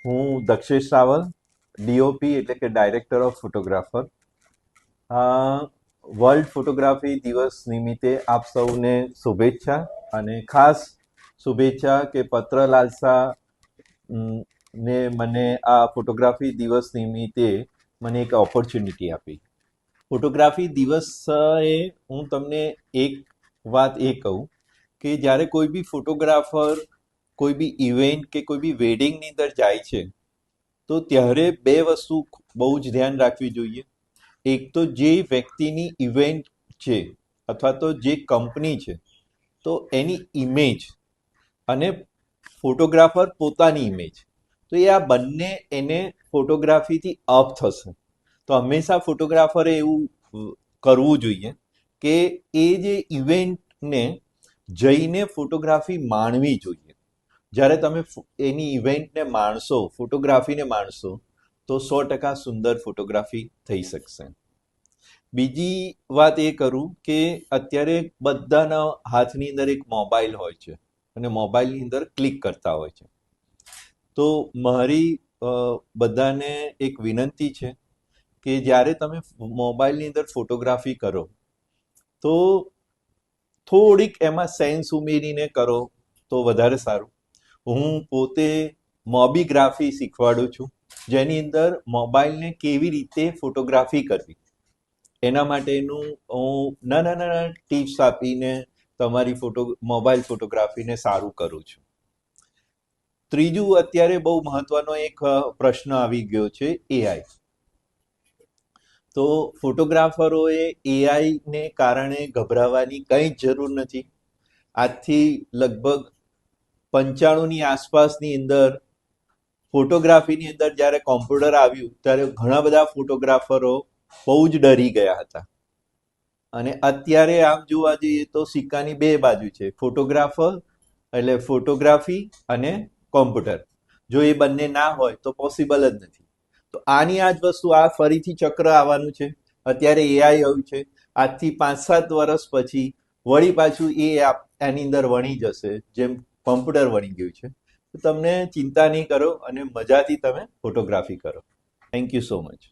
હું દક્ષેશ રાવલ, ડીઓપી એટલે કે director of photographer. World photography દિવસ નિમિત્તે આપ સૌને શુભેચ્છા, અને ખાસ શુભેચ્છા કે પત્ર લાલસા ને મને આ ફોટોગ્રાફી દિવસ નિમિત્તે મને એક ઓપોર્ચ્યુનિટી આપી. ફોટોગ્રાફી દિવસે હું તમને એક વાત એ કહું કે જ્યારે કોઈ બી ફોટોગ્રાફર કોઈ બી ઇવેન્ટ કે કોઈ બી વેડિંગની અંદર જાય છે તો ત્યારે બે વસ્તુ બહુ જ ધ્યાન રાખવી જોઈએ. એક તો જે વ્યક્તિની ઇવેન્ટ છે અથવા તો જે કંપની છે તો એની ઇમેજ અને ફોટોગ્રાફર પોતાની ઇમેજ, તો એ આ બંને એને ફોટોગ્રાફીથી અપ થશે. તો હંમેશા ફોટોગ્રાફરે એવું કરવું જોઈએ કે એ જે ઇવેન્ટને જઈને ફોટોગ્રાફી માણવી જોઈએ. જ્યારે તમે એની ઇવેન્ટને માણશો, ફોટોગ્રાફીને માણશો, તો 100% સુંદર ફોટોગ્રાફી થઈ શકશે. બીજી વાત એ કરું કે અત્યારે બધાના હાથની અંદર એક મોબાઈલ હોય છે અને મોબાઈલની અંદર ક્લિક કરતા હોય છે. તો મારી બધાને એક વિનંતી છે કે જ્યારે તમે મોબાઈલની અંદર ફોટોગ્રાફી કરો તો થોડીક એમાં સેન્સ ઉમેરીને કરો તો વધારે સારું. હું પોતે મોબીગ્રાફી શીખવાડું છું, જેની અંદર મોબાઈલને કેવી રીતે ફોટોગ્રાફી કરવી એના માટેનું હું નાના નાના ટિપ્સ આપીને તમારી મોબાઈલ ફોટોગ્રાફીને સારું કરું છું. ત્રીજું, અત્યારે બહુ મહત્વનો એક પ્રશ્ન આવી ગયો છે, એઆઈ. તો ફોટોગ્રાફરોએ એઆઈને કારણે ગભરાવાની કંઈ જ જરૂર નથી. આજથી લગભગ 95ની આસપાસની અંદર ફોટોગ્રાફીની અંદર જ્યારે કોમ્પ્યુટર આવ્યું ત્યારે ઘણા બધા ફોટોગ્રાફરો બહુ જ ડરી ગયા હતા. અને અત્યારે આમ જોવા જઈએ તો સિક્કાની બે બાજુ છે. ફોટોગ્રાફર એટલે ફોટોગ્રાફી અને કોમ્પ્યુટર, જો એ બંને ના હોય તો પોસિબલ જ નથી. તો આની આ જ વસ્તુ, આ ફરીથી ચક્ર આવવાનું છે. અત્યારે એઆઈ આવ્યું છે, આજથી 5-7 વર્ષ પછી વળી પાછું એ એની અંદર વણી જશે, જેમ કોમ્પ્યુટર વણી ગયું છે. તો તમને ચિંતા નહીં કરો અને મજાથી તમે ફોટોગ્રાફી કરો. Thank you so much.